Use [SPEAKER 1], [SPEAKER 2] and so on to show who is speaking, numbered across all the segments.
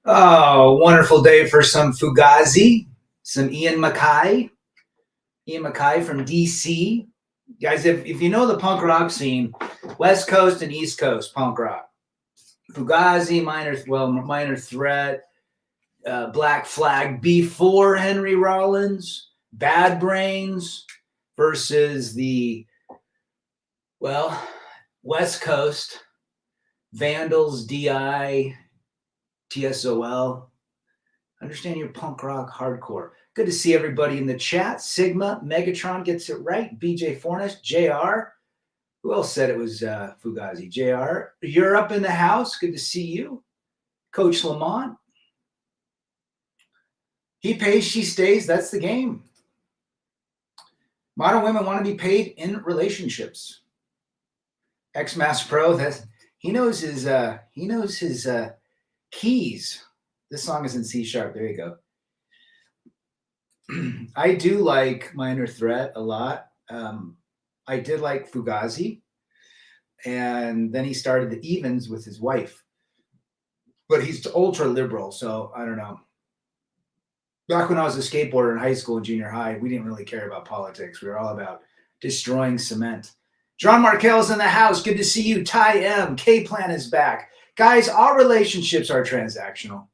[SPEAKER 1] Oh, wonderful day for some Fugazi, some Ian MacKaye from DC. Guys, if you know the punk rock scene, West Coast and East Coast punk rock, Fugazi, Minor Threat, Black Flag before Henry Rollins, Bad Brains versus the, West Coast, Vandals, DI, TSOL. Understand your punk rock hardcore. Good to see everybody in the chat. Sigma, Megatron gets it right. BJ Fornes, JR. Who else said it was Fugazi? JR. You're up in the house. Good to see you. Coach Lamont. He pays, she stays. That's the game. Modern women want to be paid in relationships. X-Mass Pro, he knows his keys. This song is in C sharp. There you go. I do like Minor Threat a lot. I did like Fugazi. And then he started the Evens with his wife. But he's ultra liberal, so I don't know. Back when I was a skateboarder in high school and junior high, we didn't really care about politics. We were all about destroying cement. John Markel's in the house. Good to see you. Ty M. K-Plan is back. Guys, all relationships are transactional.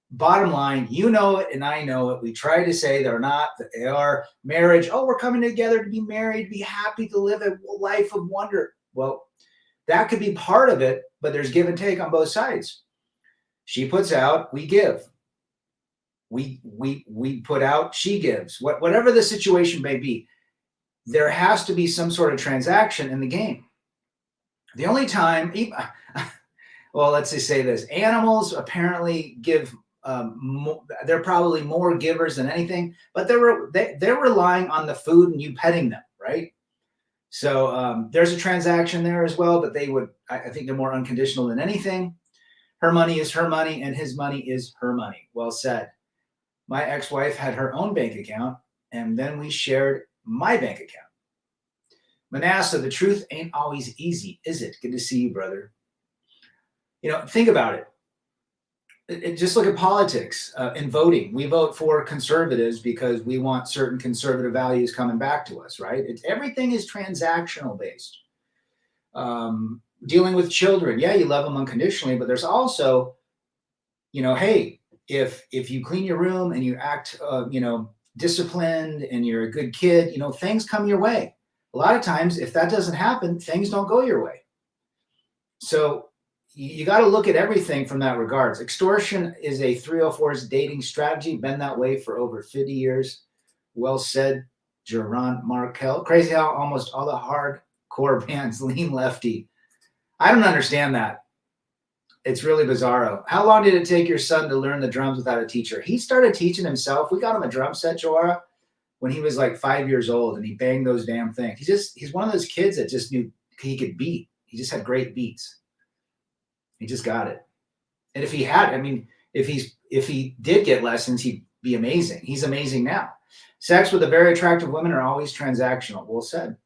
[SPEAKER 1] Bottom line, you know it and I know it. We try to say they're not, that they are. Marriage, oh, we're coming together to be married, to be happy, to live a life of wonder. Well, that could be part of it, but there's give and take on both sides. She puts out, we give. We put out, she gives. Whatever the situation may be, there has to be some sort of transaction in the game. The only time, well, let's just say this. Animals apparently give, they're probably more givers than anything, but they're relying on the food and you petting them, right? So there's a transaction there as well, but I think they're more unconditional than anything. Her money is her money and his money is her money. Well said. My ex-wife had her own bank account and then we shared my bank account. Manasseh, the truth ain't always easy, is it? Good to see you, brother. Think about it. Just look at politics and voting. We vote for conservatives because we want certain conservative values coming back to us, right? Everything is transactional based. Dealing with children, yeah, you love them unconditionally, but there's also, hey, if you clean your room and you act, disciplined and you're a good kid, things come your way. A lot of times, if that doesn't happen, things don't go your way. So you got to look at everything from that regards. Extortion is a 304's dating strategy, been that way for over 50 years. Well said, Geron Markel. Crazy how almost all the hardcore bands lean lefty. I don't understand that. It's really bizarro. How long did it take your son to learn the drums without a teacher? He started teaching himself. We got him a drum set, Joara, when he was like 5 years old, and he banged those damn things. He's one of those kids that just knew he could beat. He just had great beats. He just got it. And if he did get lessons, he'd be amazing. He's amazing now. Sex with a very attractive women are always transactional. Well said.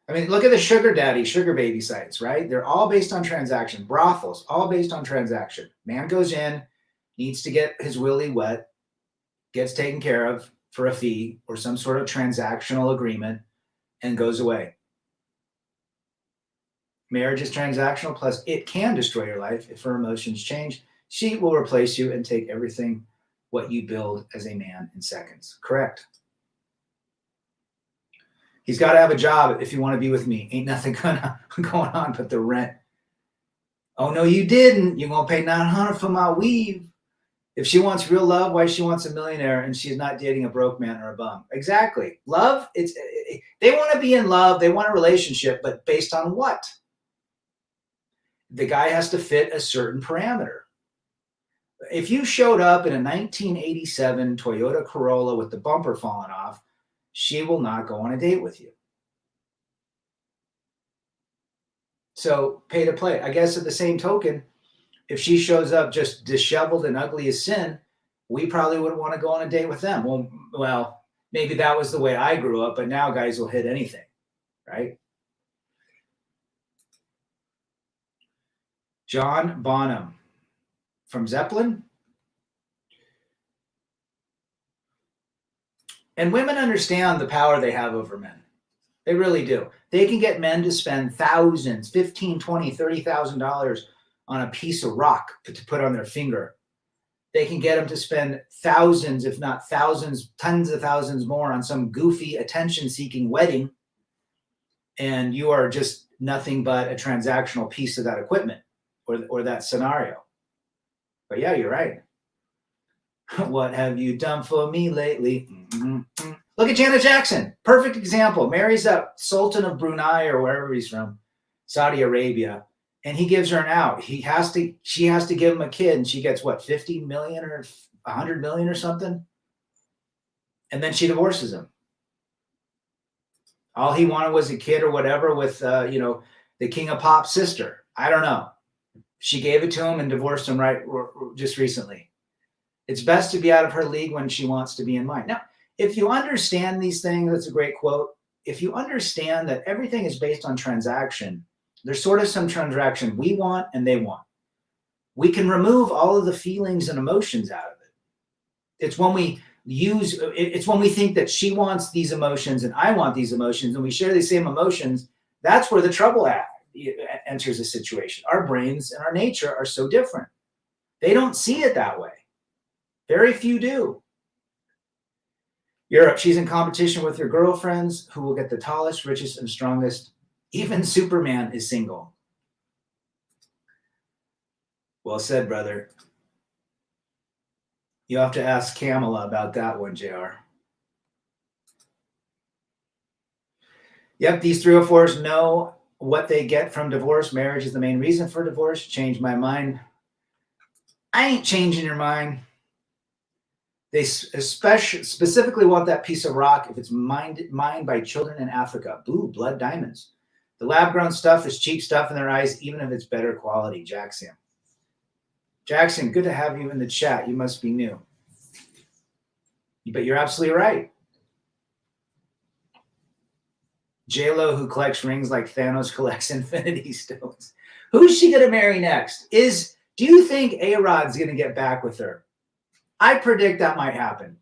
[SPEAKER 1] Look at the sugar daddy, sugar baby sites, right? They're all based on transaction. Brothels, all based on transaction. Man goes in, needs to get his willy wet, gets taken care of for a fee or some sort of transactional agreement, and goes away. Marriage is transactional, plus it can destroy your life if her emotions change. She will replace you and take everything what you build as a man in seconds. Correct. He's got to have a job if you want to be with me. Ain't nothing going on but the rent. Oh, no, you didn't. You're going to pay $900 for my weave. If she wants real love, why she wants a millionaire and she's not dating a broke man or a bum? Exactly. Love, they want to be in love. They want a relationship, but based on what? The guy has to fit a certain parameter. If you showed up in a 1987 Toyota Corolla with the bumper falling off, she will not go on a date with you. So pay to play. I guess at the same token, if she shows up just disheveled and ugly as sin, we probably wouldn't want to go on a date with them. Well, maybe that was the way I grew up, but now guys will hit anything, right? John Bonham from Zeppelin. And women understand the power they have over men. They really do. They can get men to spend thousands, $15,000, $20,000, $30,000 on a piece of rock to put on their finger. They can get them to spend thousands, if not thousands, tens of thousands more on some goofy attention-seeking wedding. And you are just nothing but a transactional piece of that equipment or that scenario. But yeah, you're right. What have you done for me lately? Mm-hmm. Look at Janet Jackson. Perfect example. Marries that Sultan of Brunei or wherever he's from, Saudi Arabia, and he gives her an out. She has to give him a kid, and she gets what, 50 million or 100 million or something? And then she divorces him. All he wanted was a kid or whatever with, the King of Pop's sister. I don't know. She gave it to him and divorced him right just recently. It's best to be out of her league when she wants to be in mine. Now, if you understand these things, that's a great quote. If you understand that everything is based on transaction, there's sort of some transaction we want and they want. We can remove all of the feelings and emotions out of it. It's when we think that she wants these emotions and I want these emotions and we share the same emotions, that's where the trouble enters the situation. Our brains and our nature are so different. They don't see it that way. Very few do. Europe, she's in competition with her girlfriends who will get the tallest, richest, and strongest. Even Superman is single. Well said, brother. You'll have to ask Kamala about that one, JR. Yep, these 304s know what they get from divorce. Marriage is the main reason for divorce. Changed my mind. I ain't changing your mind. They specifically want that piece of rock if it's mined by children in Africa. Ooh, blood diamonds. The lab-grown stuff is cheap stuff in their eyes, even if it's better quality. Jackson, good to have you in the chat. You must be new. But you're absolutely right. J-Lo, who collects rings like Thanos collects Infinity Stones. Who's she going to marry next? Do you think A-Rod's going to get back with her? I predict that might happen.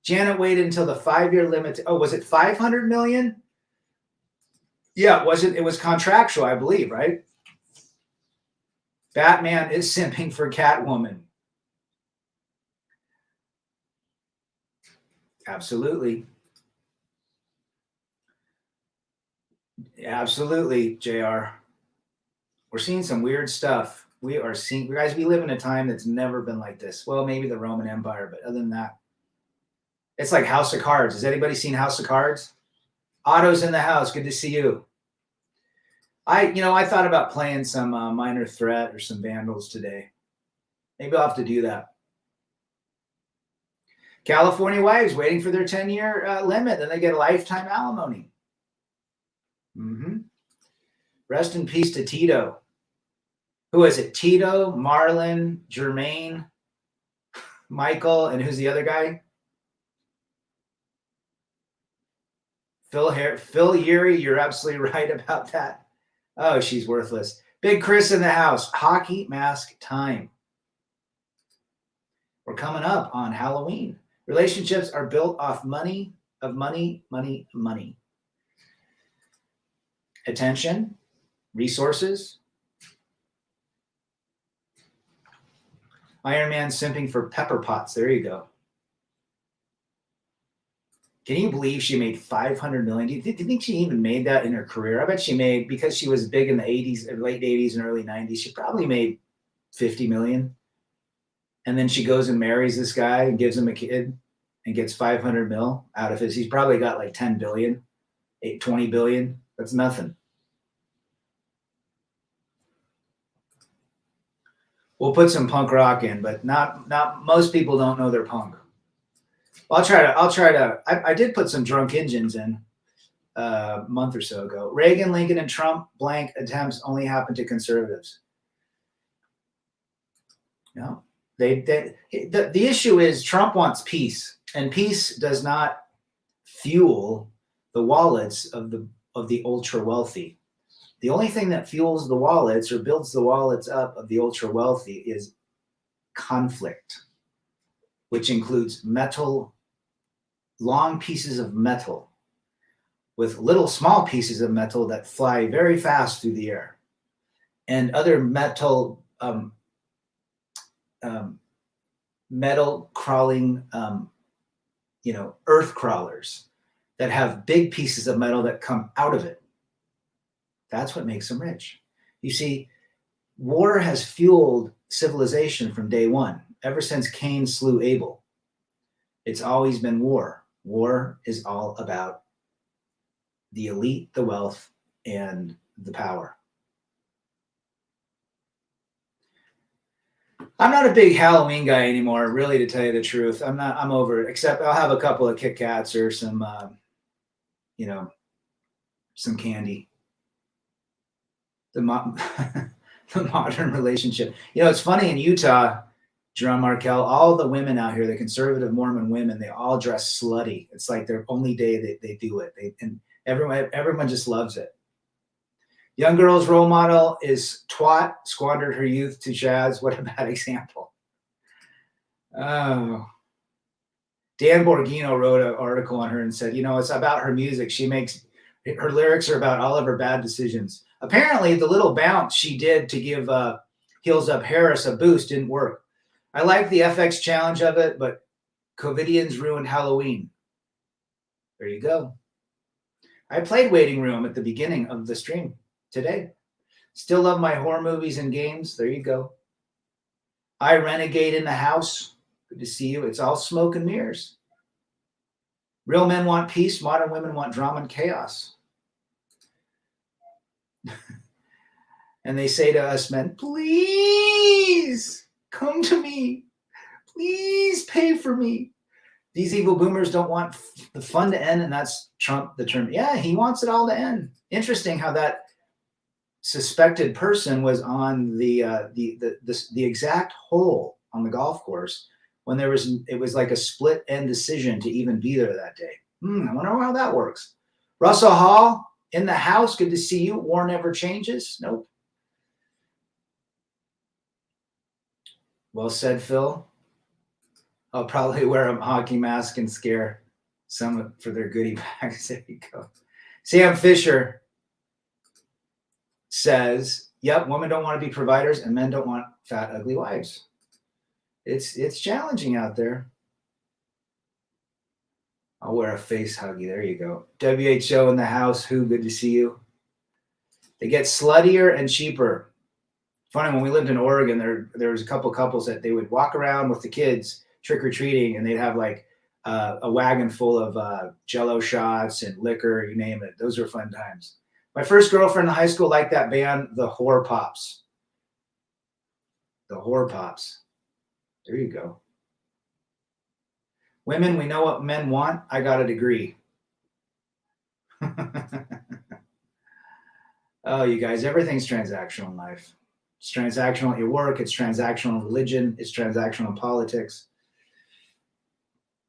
[SPEAKER 1] Janet waited until the 5-year limit. Was it 500 million? Yeah, it was contractual, I believe, right? Batman is simping for Catwoman. Absolutely. Absolutely, JR. We're seeing some weird stuff. We live in a time that's never been like this. Well, maybe the Roman Empire, but other than that, it's like House of Cards. Has anybody seen House of Cards? Otto's in the house. Good to see you. I thought about playing some Minor Threat or some Vandals today. Maybe I'll have to do that. California wives waiting for their 10-year limit, then they get a lifetime alimony. Rest in peace to Tito. Who is it? Tito, Marlon, Jermaine, Michael, and who's the other guy? Phil Urey, you're absolutely right about that. Oh, she's worthless. Big Chris in the house. Hockey mask time. We're coming up on Halloween. Relationships are built off money. Attention, resources. Iron Man simping for pepper pots. There you go. Can you believe she made $500 million? Do you think she even made that in her career? I bet she made, because she was big in the 80s, late 80s and early 90s, she probably made $50 million. And then she goes and marries this guy and gives him a kid and gets 500 mil out of his. He's probably got like 10 billion, 20 billion. That's nothing. We'll put some punk rock in, but not most people don't know they're punk. I'll try to. I did put some Drunk Engines in a month or so ago. Reagan, Lincoln, and Trump blank attempts only happen to conservatives. No, the issue is Trump wants peace, and peace does not fuel the wallets of the ultra wealthy. The only thing that fuels the wallets or builds the wallets up of the ultra wealthy is conflict, which includes long pieces of metal with little small pieces of metal that fly very fast through the air, and other metal crawling, earth crawlers that have big pieces of metal that come out of it. That's what makes them rich. You see, war has fueled civilization from day one. Ever since Cain slew Abel, it's always been war. War is all about the elite, the wealth, and the power. I'm not a big Halloween guy anymore, really, to tell you the truth. I'm over it, except I'll have a couple of Kit Kats or some, some candy. The modern relationship. It's funny in Utah, Jerome Markel, all the women out here, the conservative Mormon women, they all dress slutty. It's like their only day they do it. And everyone just loves it. Young girl's role model is twat, squandered her youth to jazz. What a bad example. Oh. Dan Borghino wrote an article on her and said, it's about her music. Her lyrics are about all of her bad decisions. Apparently, the little bounce she did to give Heels Up Harris a boost didn't work. I like the FX challenge of it, but COVIDians ruined Halloween. There you go. I played Waiting Room at the beginning of the stream today. Still love my horror movies and games. There you go. I Renegade in the house. Good to see you. It's all smoke and mirrors. Real men want peace. Modern women want drama and chaos. And they say to us men, please come to me. Please pay for me. These evil boomers don't want the fun to end, and that's Trump, the term. Yeah, he wants it all to end. Interesting how that suspected person was on the exact hole on the golf course when it was like a split end decision to even be there that day. I wonder how that works. Russell Hall in the house. Good to see you. War never changes. Nope. Well said, Phil. I'll probably wear a hockey mask and scare some for their goodie bags. There you go. Sam Fisher says, yep, women don't want to be providers and men don't want fat, ugly wives. It's challenging out there. I'll wear a face huggy. There you go. WHO in the house. Who? Good to see you. They get sluttier and cheaper. Funny, when we lived in Oregon, there was a couple couples that they would walk around with the kids trick-or-treating, and they'd have like a wagon full of Jello shots and liquor, you name it. Those were fun times. My first girlfriend in high school liked that band, the Whore Pops. The Whore Pops. There you go. Women, we know what men want. I got a degree. Oh, you guys, everything's transactional in life. It's transactional at your work. It's transactional in religion. It's transactional in politics.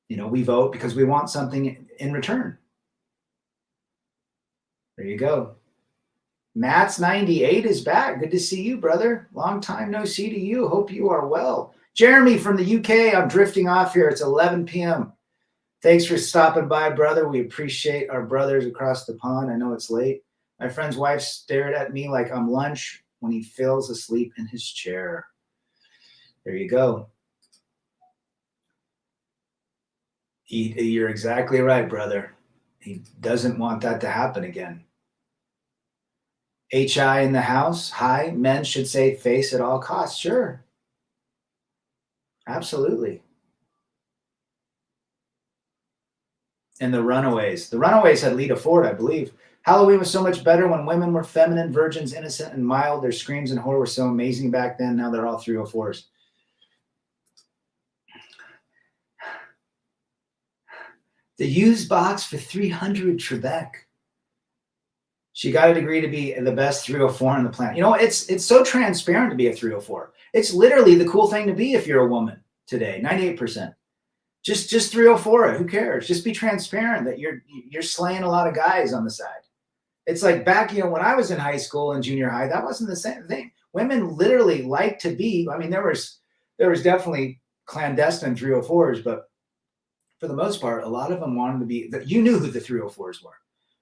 [SPEAKER 1] You know, we vote because we want something in return. There you go. Matt's 98 is back. Good to see you, brother. Long time no see to you. Hope you are well. Jeremy from the UK. I'm drifting off here. It's 11 p.m. Thanks for stopping by, brother. We appreciate our brothers across the pond. I know it's late. My friend's wife stared at me like I'm lunch when he falls asleep in his chair. There you go. You're exactly right, brother. He doesn't want that to happen again. HI in the house. Hi. Men should save face at all costs. Sure. Absolutely. And the Runaways. The Runaways had Lita Ford, I believe. Halloween was so much better when women were feminine, virgins, innocent, and mild. Their screams and horror were so amazing back then. Now they're all 304s. The used box for 300 Trebek. She got a degree to be the best 304 on the planet. You know, it's so transparent to be a 304. It's literally the cool thing to be if you're a woman today. 98%. Just 304 it. Who cares? Just be transparent that you're slaying a lot of guys on the side. It's like back, you know, when I was in high school and junior high, that wasn't the same thing. Women literally like to be. I mean, there was definitely clandestine 304s, but for the most part, a lot of them wanted to be. You knew who the 304s were,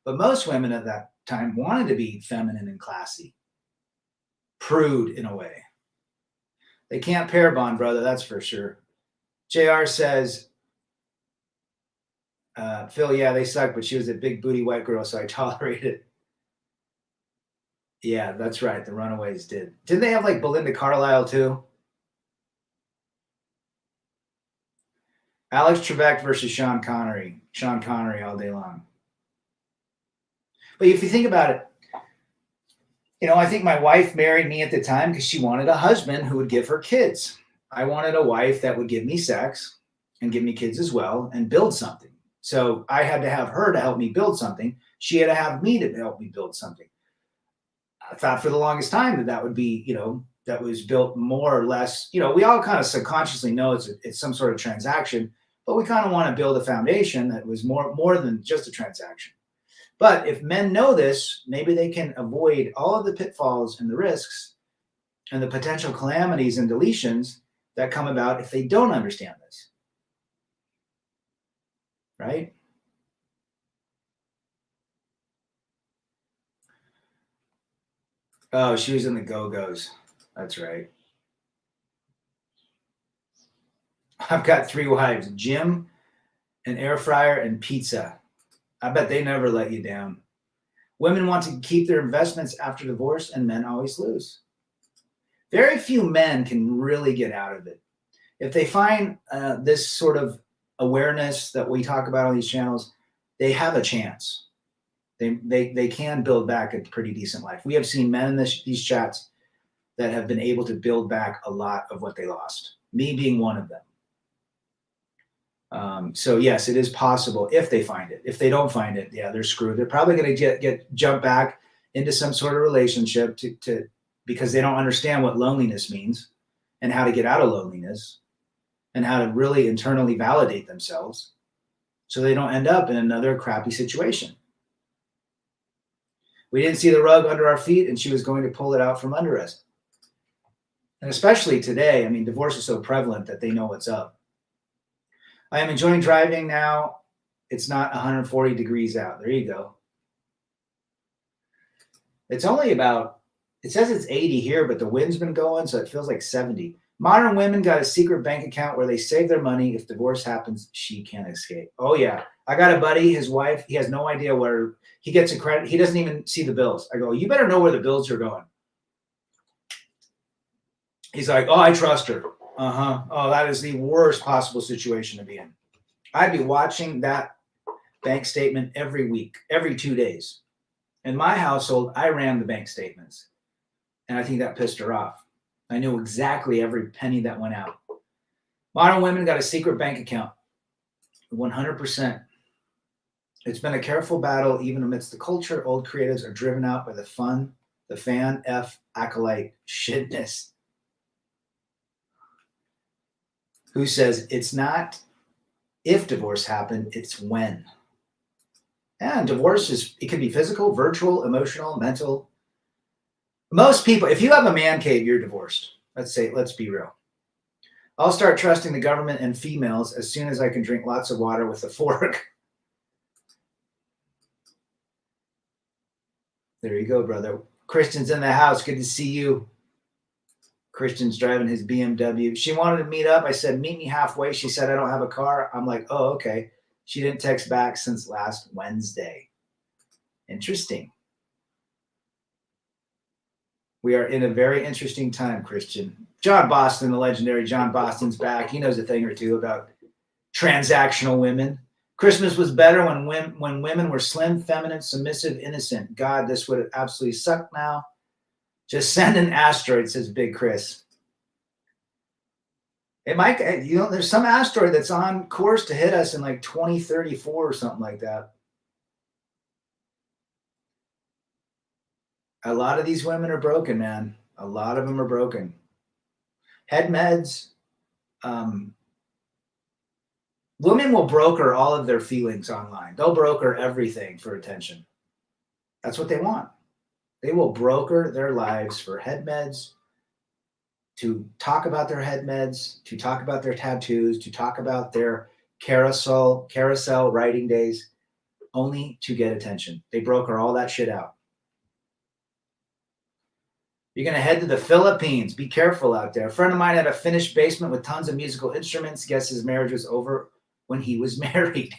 [SPEAKER 1] but most women at that time wanted to be feminine and classy, prude in a way. They can't pair bond, brother. That's for sure. JR says, Phil, yeah, they suck, but she was a big booty white girl, so I tolerated it. Yeah, that's right. The Runaways did. Didn't they have like Belinda Carlisle too? Alex Trebek versus Sean Connery. Sean Connery all day long. But if you think about it, you know, I think my wife married me at the time because she wanted a husband who would give her kids. I wanted a wife that would give me sex and give me kids as well and build something. So I had to have her to help me build something. She had to have me to help me build something. I thought for the longest time that would be, you know, that was built more or less, you know, we all kind of subconsciously know it's some sort of transaction, but we kind of want to build a foundation that was more than just a transaction. But if men know this, maybe they can avoid all of the pitfalls and the risks and the potential calamities and deletions that come about if they don't understand this. Right? Oh, she was in the Go-Go's. That's right. I've got 3 wives, gym, an air fryer, and pizza. I bet they never let you down. Women want to keep their investments after divorce, and men always lose. Very few men can really get out of it. If they find this sort of awareness that we talk about on these channels, they have a chance. They can build back a pretty decent life. We have seen men in these chats that have been able to build back a lot of what they lost, me being one of them. So yes, it is possible if they find it. If they don't find it, yeah, they're screwed. They're probably going to jump back into some sort of relationship because they don't understand what loneliness means and how to get out of loneliness and how to really internally validate themselves so they don't end up in another crappy situation. We didn't see the rug under our feet, and she was going to pull it out from under us. And especially today, I mean, divorce is so prevalent that they know what's up. I am enjoying driving now. It's not 140 degrees out. There you go. It's only about, it says it's 80 here, but the wind's been going, so it feels like 70. Modern women got a secret bank account where they save their money. If divorce happens, she can't escape. Oh, yeah. I got a buddy, his wife, he has no idea where he gets a credit. He doesn't even see the bills. I go, you better know where the bills are going. He's like, oh, I trust her. Oh, that is the worst possible situation to be in. I'd be watching that bank statement every week, every 2 days. In my household, I ran the bank statements, and I think that pissed her off. I knew exactly every penny that went out. Modern women got a secret bank account, 100%. It's been a careful battle, even amidst the culture. Old creatives are driven out by the fun, the fan, acolyte shitness. Who says it's not if divorce happened, it's when. And divorce it can be physical, virtual, emotional, mental. Most people, if you have a man cave, you're divorced. Let's be real. I'll start trusting the government and females as soon as I can drink lots of water with a fork. There you go, brother. Christian's in the house. Good to see you. Christian's driving his BMW. She wanted to meet up. I said, meet me halfway. She said, I don't have a car. I'm like, oh, okay. She didn't text back since last Wednesday. Interesting. We are in a very interesting time, Christian. John Boston, the legendary John Boston's back. He knows a thing or two about transactional women. Christmas was better when women were slim, feminine, submissive, innocent. God, this would absolutely suck now. Just send an asteroid, says Big Chris. It might, there's some asteroid that's on course to hit us in like 2034 or something like that. A lot of these women are broken, man. A lot of them are broken. Head meds. Women will broker all of their feelings online. They'll broker everything for attention. That's what they want. They will broker their lives for head meds, to talk about their head meds, to talk about their tattoos, to talk about their carousel writing days, only to get attention. They broker all that shit out. You're going to head to the Philippines. Be careful out there. A friend of mine had a finished basement with tons of musical instruments. Guess his marriage was over when he was married.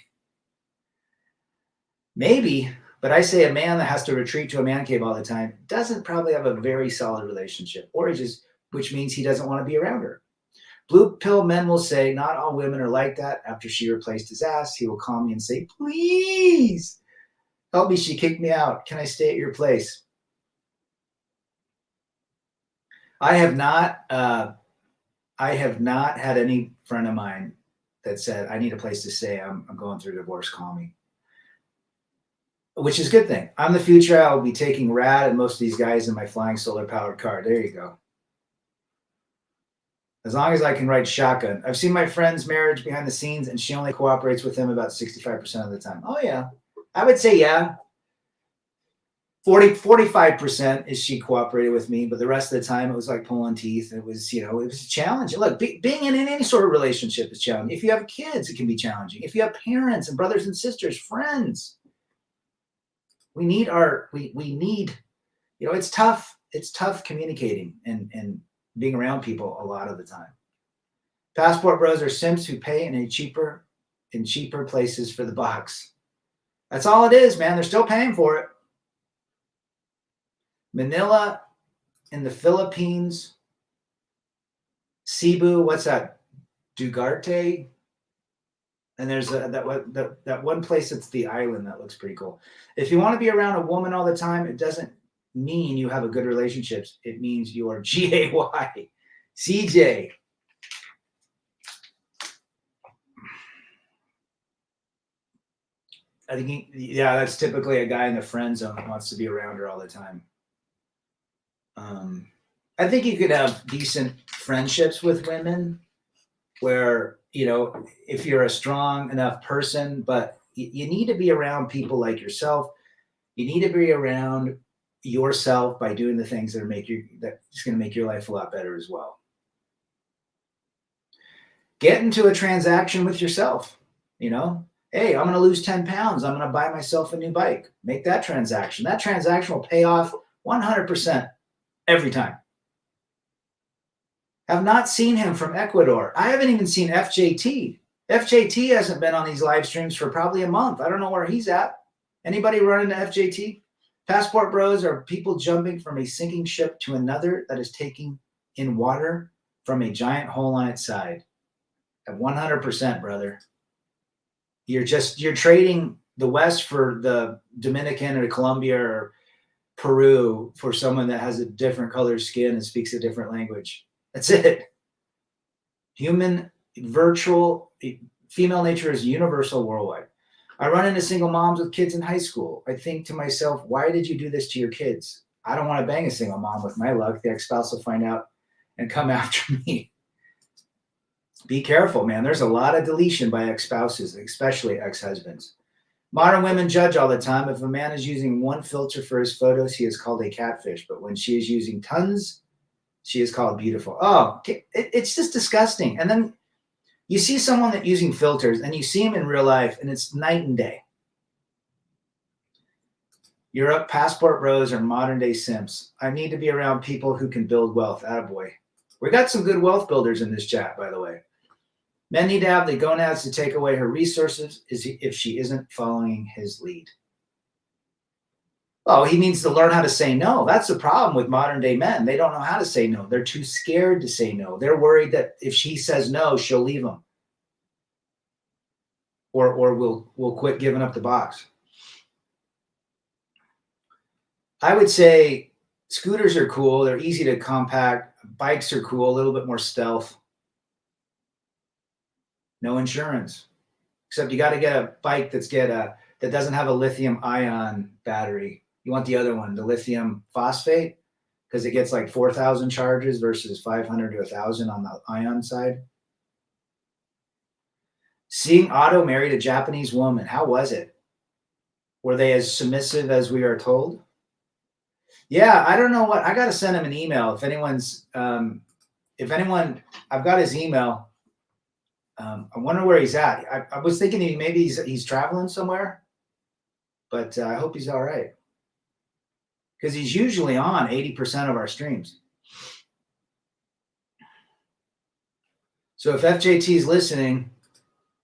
[SPEAKER 1] Maybe, but I say a man that has to retreat to a man cave all the time doesn't probably have a very solid relationship, which means he doesn't want to be around her. Blue pill men will say, not all women are like that. After she replaced his ass, he will call me and say, please help me. She kicked me out. Can I stay at your place? I have not had any friend of mine that said, I need a place to stay. I'm going through divorce. Call me. Which is a good thing. I'm the future. I will be taking Rad and most of these guys in my flying solar powered car. There you go. As long as I can ride shotgun. I've seen my friend's marriage behind the scenes, and she only cooperates with him about 65% of the time. Oh, yeah. I would say, yeah. 45% is she cooperated with me, but the rest of the time it was like pulling teeth. It was, it was a challenge. Look, being in any sort of relationship is challenging. If you have kids, it can be challenging. If you have parents and brothers and sisters, friends, we need, it's tough. It's tough communicating and being around people a lot of the time. Passport bros are simps who pay in cheaper places for the box. That's all it is, man. They're still paying for it. Manila in the Philippines. Cebu, what's that? Dugarte. And there's that one place that's the island that looks pretty cool. If you want to be around a woman all the time, it doesn't mean you have a good relationships. It means you are GAY. CJ. I think that's typically a guy in the friend zone who wants to be around her all the time. I think you could have decent friendships with women where, if you're a strong enough person, but you need to be around people like yourself You need to be around yourself by doing the things that's going to make your life a lot better as well. Get into a transaction with yourself. Hey, I'm going to lose 10 pounds. I'm going to buy myself a new bike. Make that transaction. That transaction will pay off 100% every time. Have not seen him from Ecuador. I haven't even seen FJT. FJT hasn't been on these live streams for probably a month. I don't know where he's at. Anybody run into FJT? Passport bros are people jumping from a sinking ship to another that is taking in water from a giant hole on its side. At 100%, brother. You're trading the West for the Dominican or Colombia or Peru for someone that has a different colored skin and speaks a different language. That's it. Female nature is universal worldwide. I run into single moms with kids in high school. I think to myself, why did you do this to your kids? I don't want to bang a single mom with my luck. The ex-spouse will find out and come after me. Be careful, man. There's a lot of deletion by ex-spouses, especially ex-husbands. Modern women judge all the time. If a man is using one filter for his photos, he is called a catfish. But when she is using tons, she is called beautiful. Oh, it's just disgusting. And then you see someone that's using filters and you see him in real life and it's night and day. Europe, passport bros, or modern day simps. I need to be around people who can build wealth. Attaboy. We got some good wealth builders in this chat, by the way. Men need to have the gonads to take away her resources if she isn't following his lead. Oh, he needs to learn how to say no. That's the problem with modern day men. They don't know how to say no. They're too scared to say no. They're worried that if she says no, she'll leave them. Or we'll quit giving up the box. I would say scooters are cool. They're easy to compact. Bikes are cool, a little bit more stealth. No insurance. Except you got to get a bike that doesn't have a lithium ion battery. You want the other one, the lithium phosphate, because it gets like 4,000 charges versus 500 to 1,000 on the ion side. Seeing Otto married a Japanese woman, how was it? Were they as submissive as we are told? Yeah, I don't know what. I got to send him an email. If anyone, I've got his email. I wonder where he's at. I was thinking maybe he's traveling somewhere, but I hope he's all right. Because he's usually on 80% of our streams. So if FJT is listening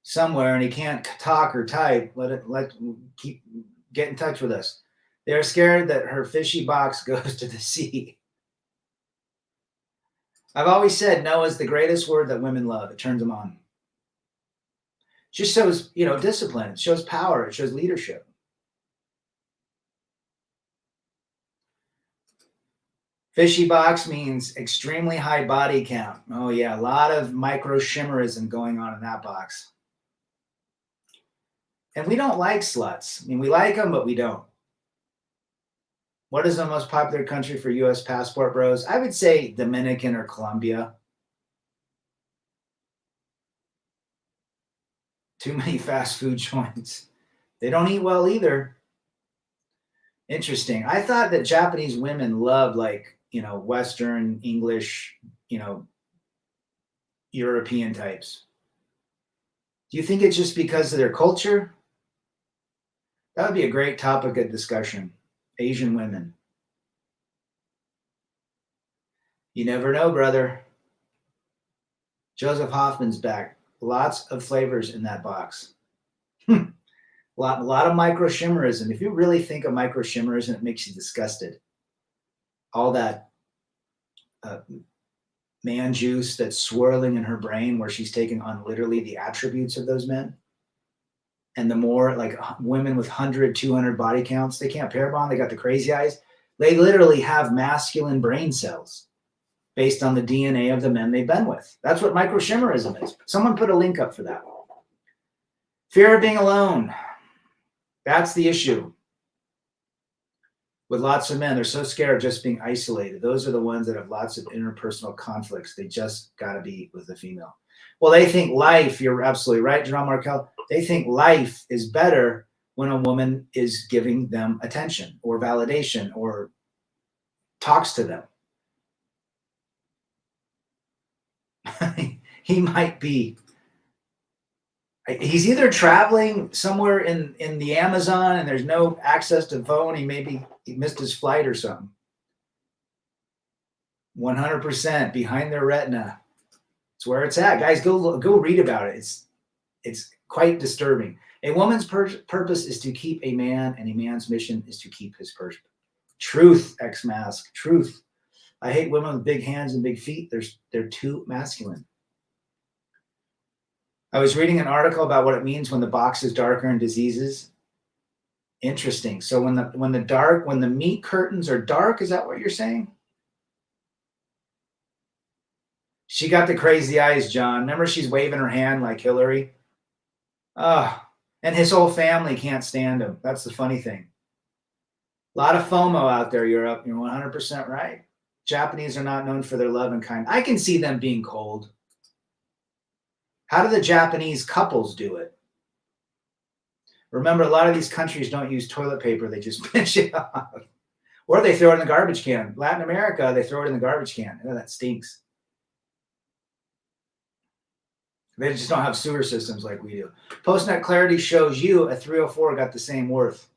[SPEAKER 1] somewhere and he can't talk or type, get in touch with us. They're scared that her fishy box goes to the sea. I've always said no is the greatest word that women love. It turns them on. Just shows, discipline. It shows power. It shows leadership. Fishy box means extremely high body count. Oh yeah, a lot of micro shimmerism going on in that box. And we don't like sluts. I mean, we like them, but we don't. What is the most popular country for U.S. passport bros? I would say Dominican or Colombia. Too many fast food joints. They don't eat well either. Interesting. I thought that Japanese women love Western, English, European types. Do you think it's just because of their culture? That would be a great topic of discussion. Asian women. You never know, brother. Joseph Hoffman's back. Lots of flavors in that box. A lot of micro shimmerism. If you really think of micro shimmerism, it makes you disgusted. All that man juice that's swirling in her brain where she's taking on literally the attributes of those men. And the more women with 100, 200 body counts, they can't pair bond. They got the crazy eyes. They literally have masculine brain cells based on the DNA of the men they've been with. That's what microchimerism is. Someone put a link up for that. Fear of being alone. That's the issue. With lots of men, they're so scared of just being isolated. Those are the ones that have lots of interpersonal conflicts. They just got to be with a female. Well, they think life, you're absolutely right, Jerome Markel. They think life is better when a woman is giving them attention or validation or talks to them. He might be. He's either traveling somewhere in the Amazon and there's no access to phone. He missed his flight or something. 100% behind their retina. It's where it's at. Guys, go read about it. It's quite disturbing. A woman's purpose is to keep a man, and a man's mission is to keep his purpose. Truth, X-Mask. Truth. I hate women with big hands and big feet. They're too masculine. I was reading an article about what it means when the box is darker in diseases. Interesting. So when the meat curtains are dark, is that what you're saying? She got the crazy eyes, John. Remember, she's waving her hand like Hillary. And his whole family can't stand him. That's the funny thing. A lot of FOMO out there, Europe. You're 100% right. Japanese are not known for their love and kind. I can see them being cold. How do the Japanese couples do it? Remember, a lot of these countries don't use toilet paper. They just pinch it off. Or they throw it in the garbage can. Latin America, they throw it in the garbage can. Oh, that stinks. They just don't have sewer systems like we do. Postnet Clarity shows you a 304 got the same worth.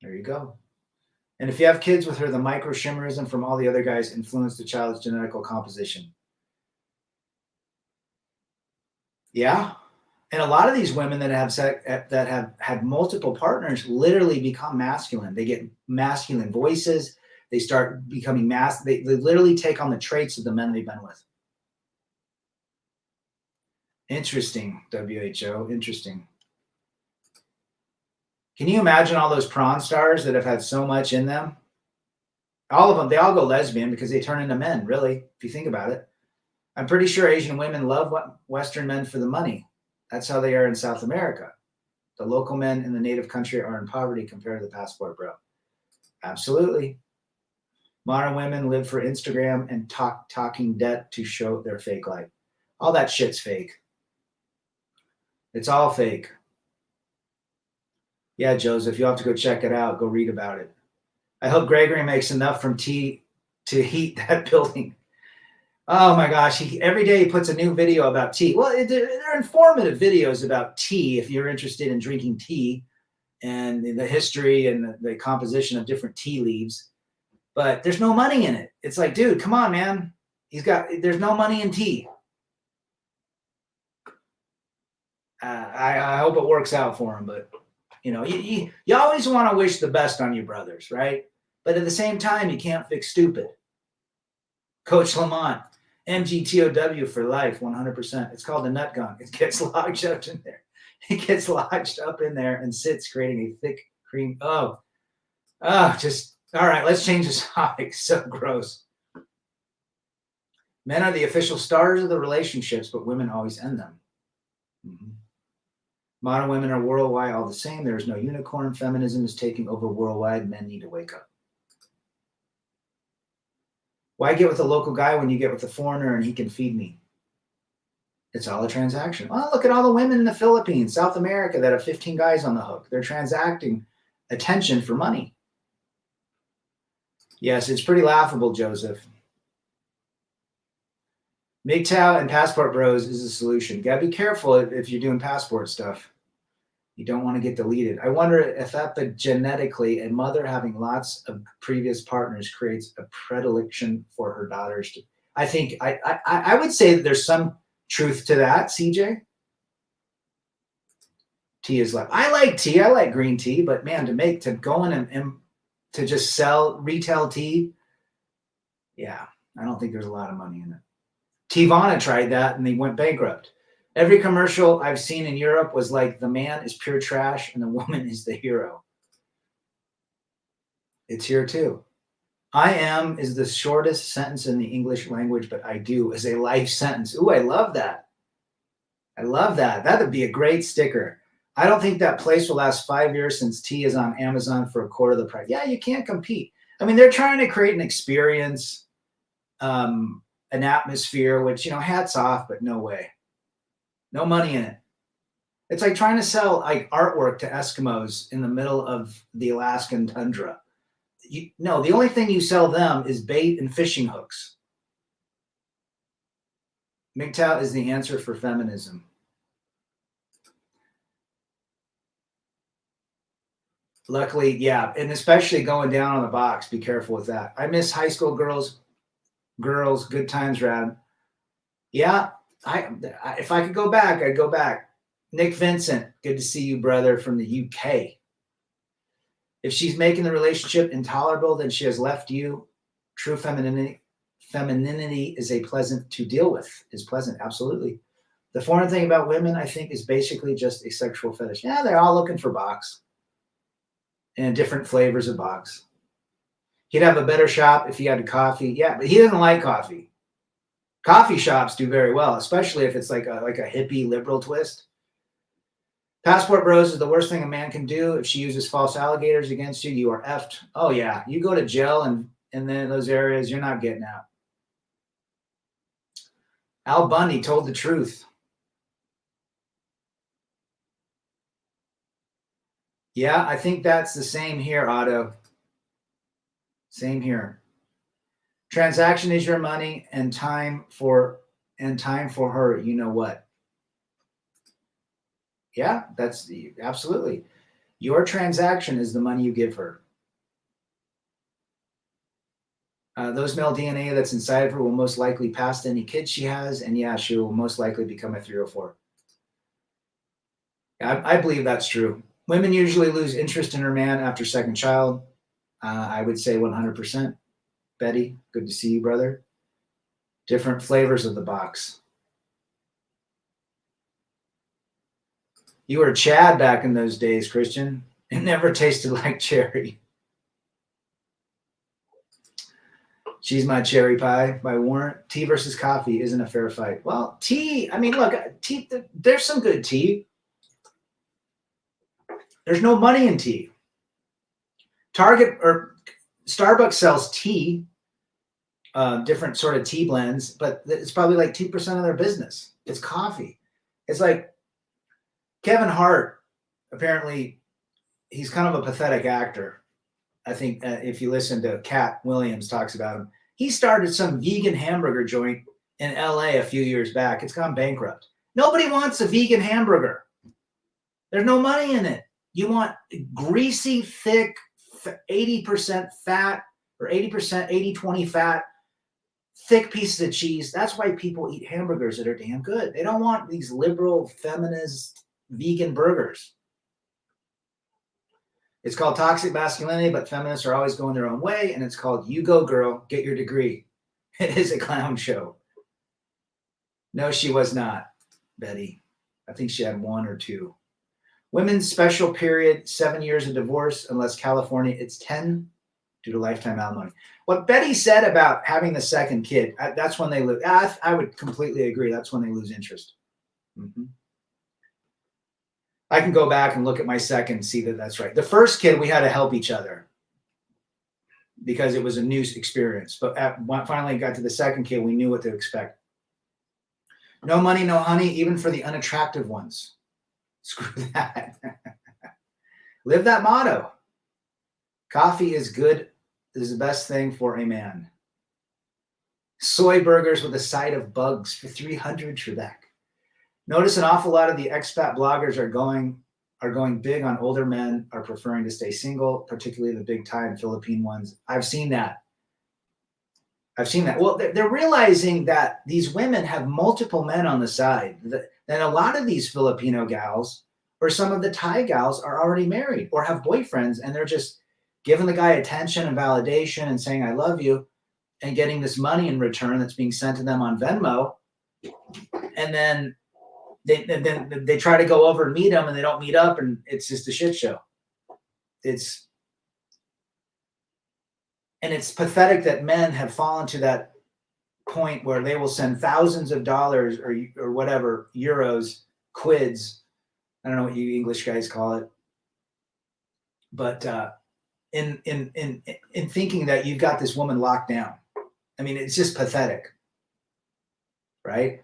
[SPEAKER 1] There you go. And if you have kids with her, the microchimerism from all the other guys influence the child's genetical composition. Yeah. And a lot of these women that have had multiple partners literally become masculine. They get masculine voices. They start becoming they literally take on the traits of the men they've been with. Interesting, WHO. Interesting. Can you imagine all those prawn stars that have had so much in them? All of them, they all go lesbian because they turn into men, really, if you think about it. I'm pretty sure Asian women love Western men for the money. That's how they are in South America. The local men in the native country are in poverty compared to the passport bro. Absolutely. Modern women live for Instagram and talking debt to show their fake life. All that shit's fake. It's all fake. Yeah, Joseph, you'll have to go check it out. Go read about it. I hope Gregory makes enough from tea to heat that building. Oh my gosh, every day he puts a new video about tea. Well, they're informative videos about tea if you're interested in drinking tea and the history and the composition of different tea leaves. But there's no money in it. It's like, dude, come on, man. There's no money in tea. I hope it works out for him, but you always want to wish the best on your brothers, right? But at the same time, you can't fix stupid. Coach Lamont, MGTOW for life, 100%. It's called the nut gun. It gets lodged up in there. It gets lodged up in there and sits, creating a thick cream. All right, let's change the topic. So gross. Men are the official stars of the relationships, but women always end them. Mm-hmm. Modern women are worldwide all the same. There is no unicorn. Feminism is taking over worldwide. Men need to wake up. Why get with a local guy when you get with a foreigner and he can feed me? It's all a transaction. Well, look at all the women in the Philippines, South America that have 15 guys on the hook. They're transacting attention for money. Yes, it's pretty laughable, Joseph. MGTOW and passport bros is a solution. You gotta be careful if you're doing passport stuff. You don't want to get deleted. I wonder if epigenetically a mother having lots of previous partners creates a predilection for her daughters. I think I would say that there's some truth to that, CJ. Tea is like, I like tea. I like green tea, but man, to go in and to just sell retail tea, yeah, I don't think there's a lot of money in it. Tivana tried that and they went bankrupt. Every commercial I've seen in Europe was like, the man is pure trash and the woman is the hero. It's here too. I am is the shortest sentence in the English language, but I do is a life sentence. Ooh, I love that. I love that. That would be a great sticker. I don't think that place will last 5 years since tea is on Amazon for a quarter of the price. Yeah, you can't compete. I mean, they're trying to create an experience, an atmosphere, which, hats off, but no way. No money in it. It's like trying to sell like artwork to Eskimos in the middle of the Alaskan tundra. No, the only thing you sell them is bait and fishing hooks. MGTOW is the answer for feminism. Luckily, yeah, and especially going down on the box, be careful with that. I miss high school girls, good times, rad. Yeah, if I could go back, I'd go back. Nick Vincent, good to see you, brother, from the UK. If she's making the relationship intolerable, then she has left you. True femininity is pleasant to deal with. Is pleasant, absolutely. The foreign thing about women, I think, is basically just a sexual fetish. Yeah, they're all looking for box and different flavors of box. He'd have a better shop if he had coffee. Yeah, but he doesn't like coffee. Coffee shops do very well, especially if it's like a hippie liberal twist. Passport bros is the worst thing a man can do. If she uses false alligators against you, you are effed. Oh yeah, you go to jail and then in those areas, you're not getting out. Al Bundy told the truth. Yeah, I think that's the same here, Otto. Same here. Transaction is your money and time for her. You know what? Yeah, that's absolutely. Your transaction is the money you give her. Those male DNA that's inside of her will most likely pass to any kids she has, and yeah, she will most likely become a 304. I believe that's true. Women usually lose interest in her man after second child. I would say 100%. Betty, good to see you, brother. Different flavors of the box. You were Chad back in those days, Christian. It never tasted like cherry. She's My Cherry Pie by Warren. Tea versus coffee isn't a fair fight. Well, tea, I mean, look, tea, there's some good tea. There's no money in tea. Target or Starbucks sells tea, different sort of tea blends, but it's probably like 2% of their business. It's coffee. It's like Kevin Hart, apparently, he's kind of a pathetic actor. I think if you listen to Cat Williams talks about him, he started some vegan hamburger joint in LA a few years back. It's gone bankrupt. Nobody wants a vegan hamburger. There's no money in it. You want greasy, thick, 80% fat or 80%, 80-20 fat, thick pieces of cheese. That's why people eat hamburgers that are damn good. They don't want these liberal, feminist, vegan burgers. It's called toxic masculinity, but feminists are always going their own way, and it's called You Go Girl, Get Your Degree. It is a clown show. No, she was not, Betty. I think she had 1 or 2. Women's special period, 7 years of divorce, unless California, it's 10 due to lifetime alimony. What Betty said about having the second kid, that's when they lose. I would completely agree. That's when they lose interest. Mm-hmm. I can go back and look at my second and see that that's right. The first kid, we had to help each other because it was a new experience. But finally got to the second kid, we knew what to expect. No money, no honey, even for the unattractive ones. Screw that. Live that motto. Coffee is good, is the best thing for a man. Soy burgers with a side of bugs for 300, Trebek. Notice an awful lot of the expat bloggers are going big on older men, are preferring to stay single, particularly the big time Philippine ones. I've seen that. Well, they're realizing that these women have multiple men on the side. And a lot of these Filipino gals or some of the Thai gals are already married or have boyfriends, and they're just giving the guy attention and validation and saying, I love you, and getting this money in return that's being sent to them on Venmo. And then they try to go over and meet them, and they don't meet up, and it's just a shit show. It's pathetic that men have fallen to that point where they will send thousands of dollars or whatever, euros, quids. I don't know what you English guys call it, but in thinking that you've got this woman locked down. I mean, it's just pathetic, right?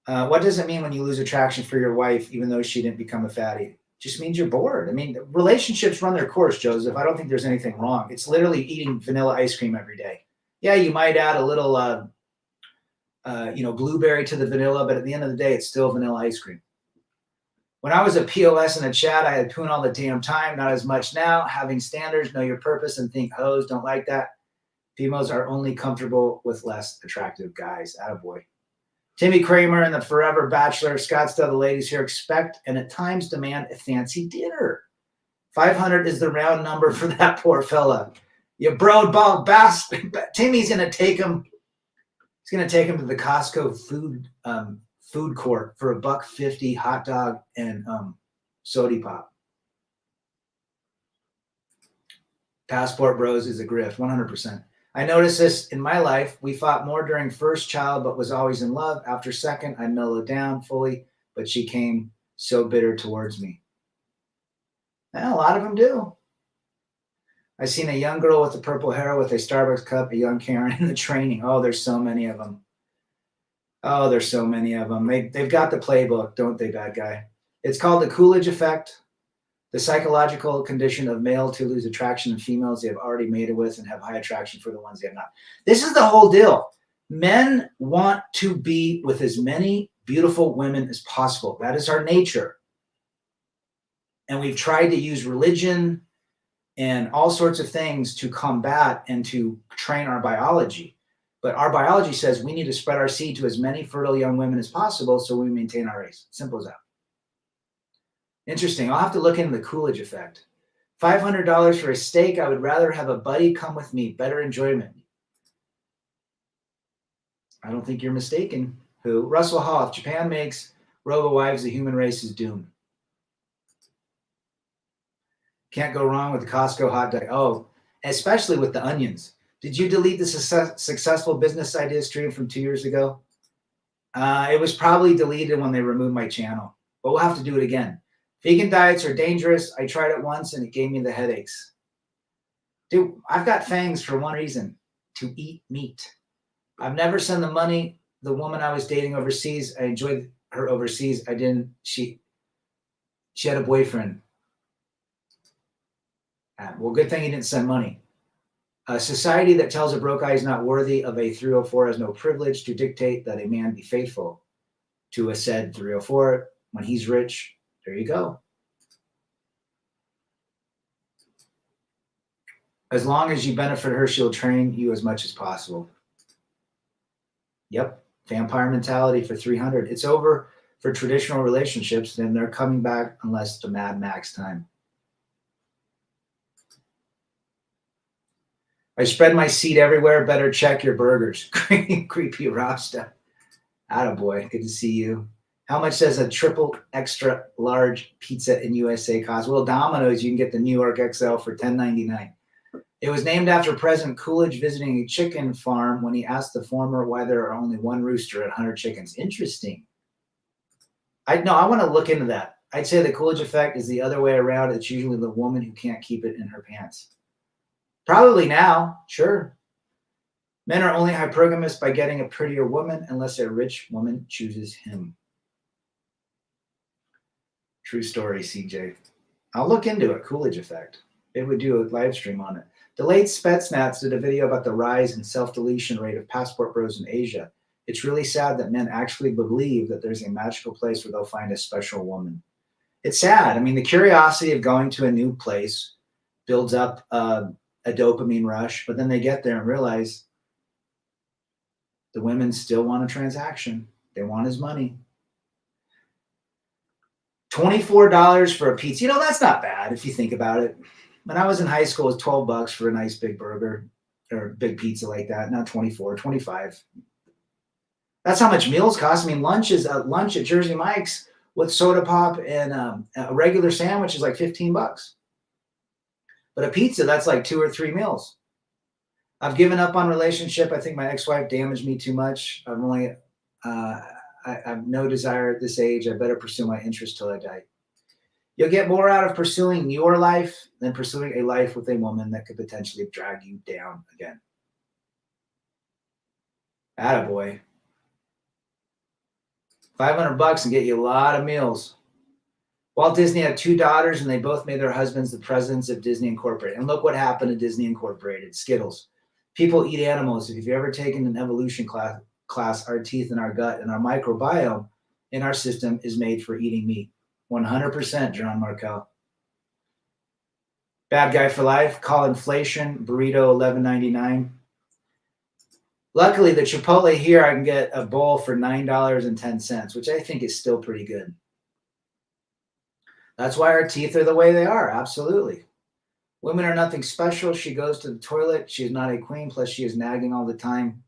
[SPEAKER 1] What does it mean when you lose attraction for your wife, even though she didn't become a fatty? Just means you're bored. I mean, relationships run their course, Joseph. I don't think there's anything wrong. It's literally eating vanilla ice cream every day. Yeah, you might add a little, blueberry to the vanilla, but at the end of the day, it's still vanilla ice cream. When I was a POS in a chat, I had poon all the damn time, not as much now. Having standards, know your purpose, and think hoes don't like that. Females are only comfortable with less attractive guys. Attaboy. Timmy Kramer and the Forever Bachelor, Scottsdale, the ladies here expect and at times demand a fancy dinner. 500 is the round number for that poor fella. You broad ball bastard. Timmy's going to take him. He's going to take him to the Costco food court for $1.50 hot dog and soda pop. Passport Bros is a grift, 100%. I noticed this in my life. We fought more during first child, but was always in love. After second, I mellowed down fully, but she came so bitter towards me. Well, a lot of them do. I seen a young girl with the purple hair with a Starbucks cup, a young Karen in the training. Oh, there's so many of them. Oh, there's so many of them. They've got the playbook, don't they, bad guy? It's called the Coolidge effect. The psychological condition of male to lose attraction in females they have already mated with and have high attraction for the ones they have not. This is the whole deal. Men want to be with as many beautiful women as possible. That is our nature. And we've tried to use religion and all sorts of things to combat and to train our biology. But our biology says we need to spread our seed to as many fertile young women as possible so we maintain our race. Simple as that. Interesting. I'll have to look into the Coolidge effect. $500 for a steak. I would rather have a buddy come with me. Better enjoyment. I don't think you're mistaken. Who? Russell Hall. If Japan makes robo-wives, the human race is doomed. Can't go wrong with the Costco hot dog. Oh, especially with the onions. Did you delete the successful business idea stream from 2 years ago? It was probably deleted when they removed my channel. But we'll have to do it again. Vegan diets are dangerous. I tried it once and it gave me the headaches. Dude, I've got fangs for one reason, to eat meat. I've never sent the money. The woman I was dating overseas, I enjoyed her overseas. She had a boyfriend. Well, good thing he didn't send money. A society that tells a broke guy he's not worthy of a 304 has no privilege to dictate that a man be faithful to a said 304 when he's rich. There you go. As long as you benefit her, she'll train you as much as possible. Yep. Vampire mentality for 300. It's over for traditional relationships. Then they're coming back unless the Mad Max time. I spread my seed everywhere. Better check your burgers. Creepy Rasta. Attaboy. Good to see you. How much does a triple extra large pizza in USA cost? Well, Domino's, you can get the New York XL for $10.99. It was named after President Coolidge visiting a chicken farm when he asked the farmer why there are only one rooster at 100 chickens. Interesting. I want to look into that. I'd say the Coolidge effect is the other way around. It's usually the woman who can't keep it in her pants. Probably now, sure. Men are only hypergamous by getting a prettier woman unless a rich woman chooses him. True story, CJ. I'll look into it. Coolidge effect. It would do a live stream on it. Delayed Spetsnaz did a video about the rise in self-deletion rate of passport bros in Asia. It's really sad that men actually believe that there's a magical place where they'll find a special woman. It's sad. I mean, the curiosity of going to a new place builds up a dopamine rush, but then they get there and realize the women still want a transaction. They want his money. $24 for a pizza. That's not bad if you think about it. When I was in high school, it was $12 for a nice big burger or big pizza like that. Not 24, 25. That's how much meals cost. I mean, lunch at Jersey Mike's with soda pop and a regular sandwich is like $15. But a pizza, that's like 2 or 3 meals. I've given up on relationship. I think my ex-wife damaged me too much. I have no desire at this age. I better pursue my interest till I die. You'll get more out of pursuing your life than pursuing a life with a woman that could potentially drag you down again. Attaboy. $500 and get you a lot of meals. Walt Disney had 2 daughters, and they both made their husbands the presidents of Disney Incorporated. And look what happened to Disney Incorporated. Skittles. People eat animals. If you've ever taken an evolution class, our teeth in our gut and our microbiome in our system is made for eating meat. 100%, John Markel. Bad guy for life. Call inflation. Burrito $11.99. Luckily, the Chipotle here, I can get a bowl for $9.10, which I think is still pretty good. That's why our teeth are the way they are. Absolutely. Women are nothing special. She goes to the toilet. She is not a queen. Plus, she is nagging all the time.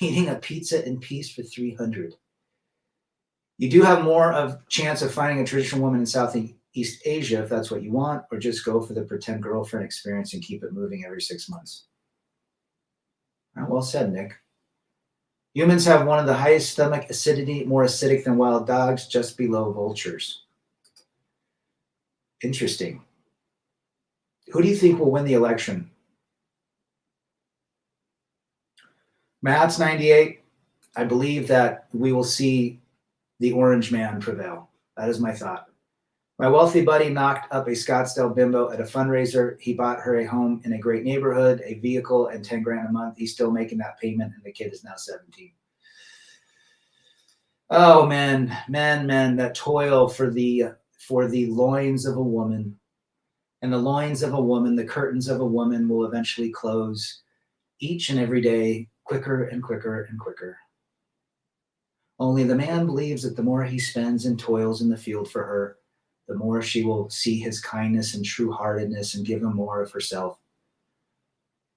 [SPEAKER 1] Eating a pizza in peace for $300. You do have more of chance of finding a traditional woman in Southeast Asia if that's what you want, or just go for the pretend girlfriend experience and keep it moving every 6 months. Well said, Nick. Humans have one of the highest stomach acidity, more acidic than wild dogs, just below vultures. Interesting. Who do you think will win the election? Matt's 98. I believe that we will see the orange man prevail. That is my thought. My wealthy buddy knocked up a Scottsdale bimbo at a fundraiser. He bought her a home in a great neighborhood, a vehicle, and 10 grand a month. He's still making that payment, and the kid is now 17. Oh, man, that toil for the loins of a woman. And the loins of a woman, the curtains of a woman will eventually close each and every day, quicker and quicker and quicker. Only the man believes that the more he spends and toils in the field for her, the more she will see his kindness and true-heartedness and give him more of herself.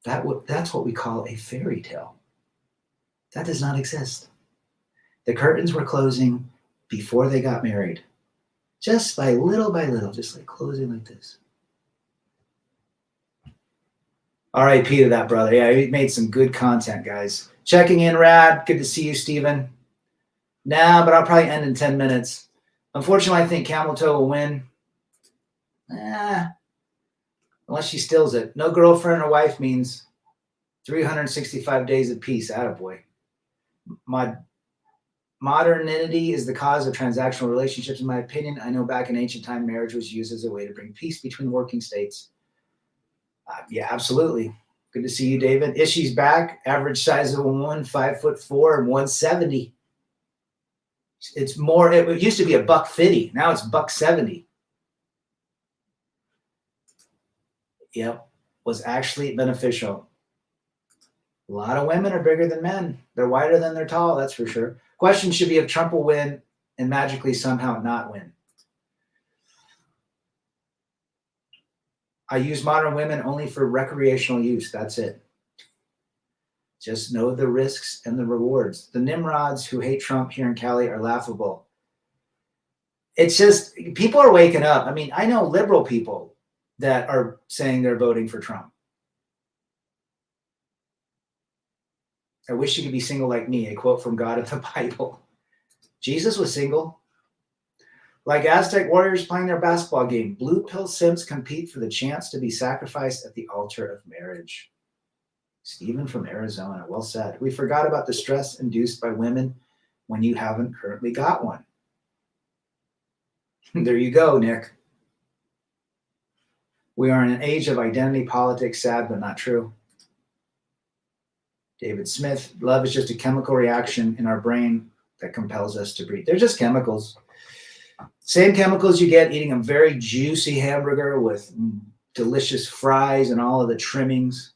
[SPEAKER 1] That's what we call a fairy tale. That does not exist. The curtains were closing before they got married. Just by little, just like closing like this. R.I.P. to that brother. Yeah, he made some good content, guys. Checking in, Rad. Good to see you, Steven. Nah, but I'll probably end in 10 minutes. Unfortunately, I think Camel Toe will win. Unless she steals it. No girlfriend or wife means 365 days of peace. Attaboy. Modernity is the cause of transactional relationships, in my opinion. I know back in ancient time, marriage was used as a way to bring peace between working states. Yeah, absolutely. Good to see you, David. Ishi's back. Average size of a woman, 5'4" and 170. It's more. It used to be $150. Now it's $170. Yep, was actually beneficial. A lot of women are bigger than men. They're wider than they're tall. That's for sure. Question should be if Trump will win and magically somehow not win. I use modern women only for recreational use. That's it. Just know the risks and the rewards. The Nimrods who hate Trump here in Cali are laughable. It's just, people are waking up. I mean, I know liberal people that are saying they're voting for Trump. I wish you could be single like me, a quote from God of the Bible. Jesus was single. Like Aztec warriors playing their basketball game, blue pill simps compete for the chance to be sacrificed at the altar of marriage. Stephen from Arizona, well said. We forgot about the stress induced by women when you haven't currently got one. There you go, Nick. We are in an age of identity politics, sad but not true. David Smith, love is just a chemical reaction in our brain that compels us to breathe. They're just chemicals. Same chemicals you get eating a very juicy hamburger with delicious fries and all of the trimmings,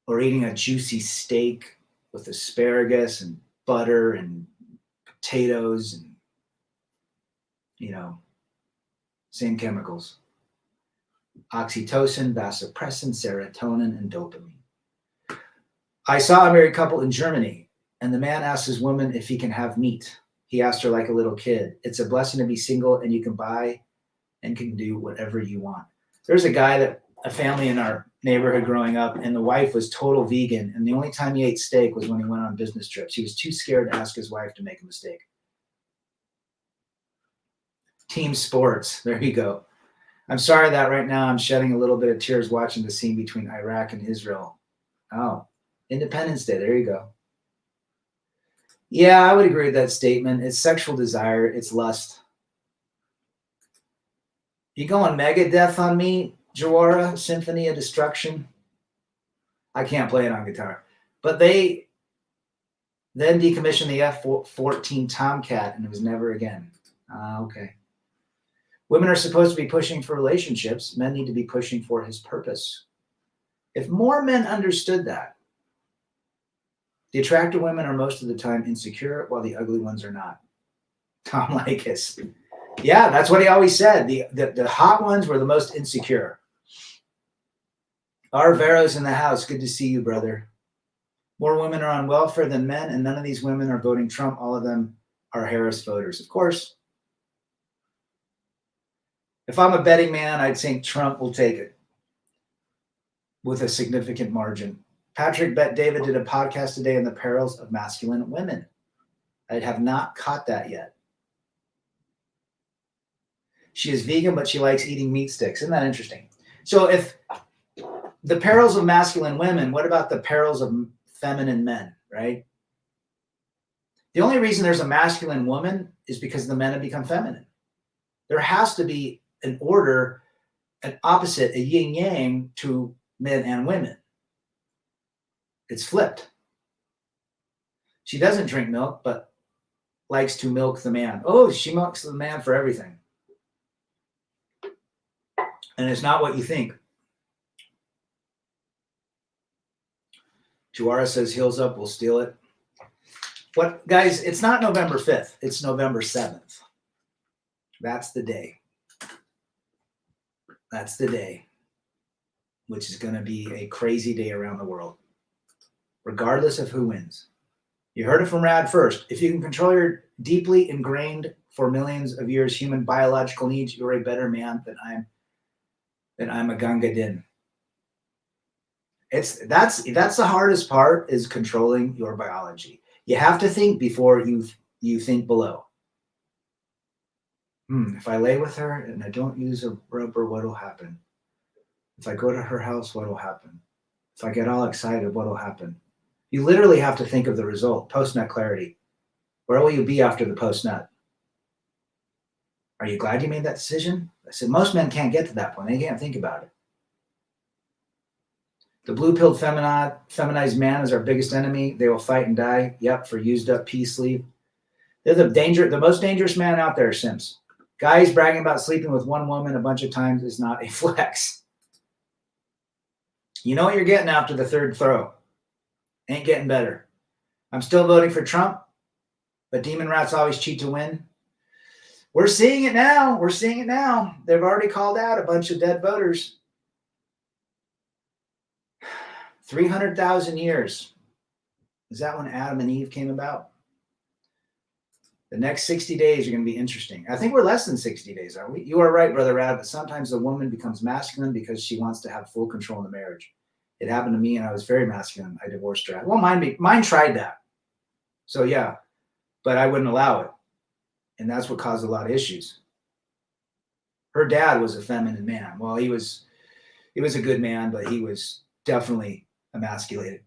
[SPEAKER 1] or eating a juicy steak with asparagus and butter and potatoes and, same chemicals. Oxytocin, vasopressin, serotonin, and dopamine. I saw a married couple in Germany, and the man asked his woman if he can have meat. He asked her like a little kid. It's a blessing to be single, and you can buy and can do whatever you want. There's a family in our neighborhood growing up, and the wife was total vegan, and the only time he ate steak was when he went on business trips. He was too scared to ask his wife to make a mistake. Team sports. There you go. I'm sorry that right now I'm shedding a little bit of tears watching the scene between Iraq and Israel. Oh, Independence Day. There you go. Yeah, I would agree with that statement. It's sexual desire. It's lust. You going Megadeth on me, Jawara? Symphony of Destruction? I can't play it on guitar. But they then decommissioned the F-14 Tomcat and it was never again. Okay. Women are supposed to be pushing for relationships. Men need to be pushing for his purpose. If more men understood that, the attractive women are most of the time insecure while the ugly ones are not. Tom Likas. Yeah, that's what he always said. The hot ones were the most insecure. R. Vero's in the house. Good to see you, brother. More women are on welfare than men, and none of these women are voting Trump. All of them are Harris voters. Of course. If I'm a betting man, I'd think Trump will take it with a significant margin. Patrick Bet David did a podcast today on the perils of masculine women. I have not caught that yet. She is vegan, but she likes eating meat sticks. Isn't that interesting? So if the perils of masculine women, what about the perils of feminine men, right? The only reason there's a masculine woman is because the men have become feminine. There has to be an order, an opposite, a yin yang to men and women. It's flipped. She doesn't drink milk, but likes to milk the man. Oh, she milks the man for everything. And it's not what you think. Juara says heels up, we'll steal it. What, guys, it's not November 5th. It's November 7th. That's the day. That's the day, which is going to be a crazy day around the world, regardless of who wins. You heard it from Rad first. If you can control your deeply ingrained for millions of years human biological needs, you're a better man than I'm a Ganga Din. That's the hardest part, is controlling your biology. You have to think before you think below. If I lay with her and I don't use a rubber, what'll happen? If I go to her house, what'll happen? If I get all excited, what'll happen? You literally have to think of the result. Post-nut clarity. Where will you be after the post-nut? Are you glad you made that decision? I said, most men can't get to that point. They can't think about it. The blue-pilled feminized man is our biggest enemy. They will fight and die. Yep, for used up peace sleep. They're the most dangerous man out there, Sims. Guys bragging about sleeping with one woman a bunch of times is not a flex. You know what you're getting after the third throw. Ain't getting better. I'm still voting for Trump, but demon rats always cheat to win. We're seeing it now. We're seeing it now. They've already called out a bunch of dead voters. 300,000 years. Is that when Adam and Eve came about? The next 60 days are going to be interesting. I think we're less than 60 days, aren't we? You are right, Brother Rad, but sometimes the woman becomes masculine because she wants to have full control in the marriage. It happened to me, and I was very masculine. I divorced her. Well, mine tried that. So, yeah, but I wouldn't allow it. And that's what caused a lot of issues. Her dad was a feminine man. Well, he was a good man, but he was definitely emasculated.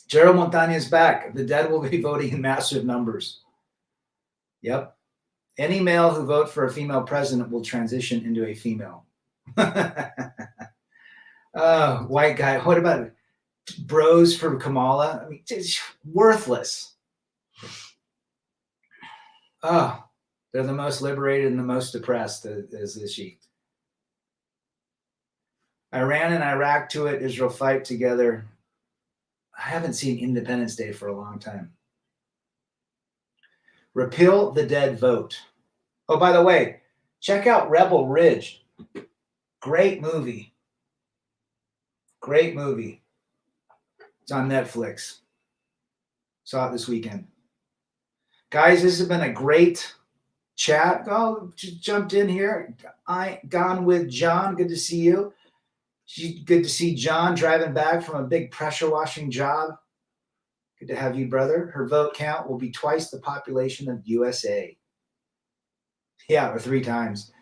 [SPEAKER 1] Gerald Montaña is back. The dead will be voting in massive numbers. Yep. Any male who votes for a female president will transition into a female. White guy. What about bros for Kamala? I mean, it's worthless. Oh, they're the most liberated and the most depressed, is she. Iran and Iraq to it. Israel fight together. I haven't seen Independence Day for a long time. Repeal the dead vote. Oh, by the way, check out Rebel Ridge. Great movie. Great movie. It's on Netflix. Saw it this weekend. Guys, this has been a great chat. Oh, just jumped in here. Gone with John. Good to see you. Good to see John driving back from a big pressure washing job. Good to have you, brother. Her vote count will be twice the population of USA. Yeah, or 3 times.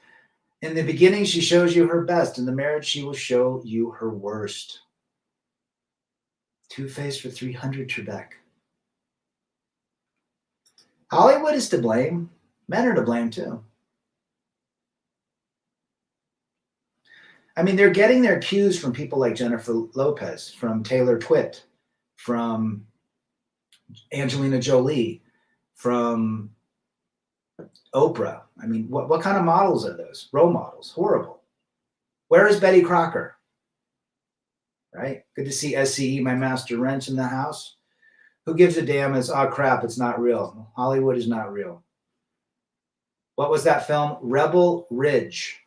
[SPEAKER 1] In the beginning, she shows you her best. In the marriage, she will show you her worst. Two-Face for 300, Trebek. Hollywood is to blame. Men are to blame too. I mean, they're getting their cues from people like Jennifer Lopez, from Taylor Twitt, from Angelina Jolie, from Oprah. I mean, what kind of models are those? Role models. Horrible. Where is Betty Crocker? Right? Good to see SCE, my master wrench, in the house. Who gives a damn? It's, oh crap, it's not real. Hollywood is not real. What was that film? Rebel Ridge.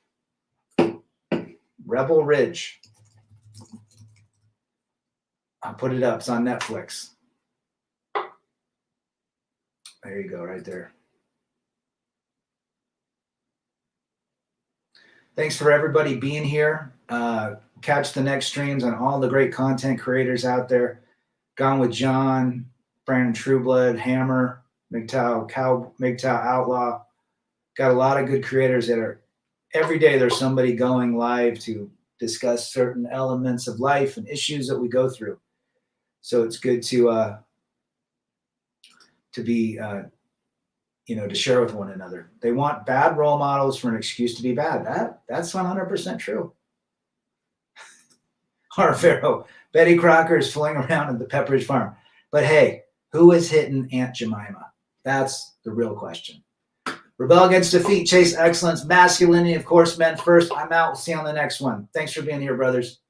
[SPEAKER 1] Rebel Ridge. I'll put it up. It's on Netflix. There you go, right there. Thanks for everybody being here. Catch the next streams on all the great content creators out there. Gone with John, Brandon Trueblood, Hammer, MGTOW Outlaw. Got a lot of good creators that are, every day there's somebody going live to discuss certain elements of life and issues that we go through. So it's good to be, to share with one another. They want bad role models for an excuse to be bad. That's 100% true. Harvaro, Betty Crocker is fooling around at the Pepperidge Farm. But hey, who is hitting Aunt Jemima? That's the real question. Rebel against defeat, chase excellence, masculinity, of course, men first. I'm out. We'll see you on the next one. Thanks for being here, brothers.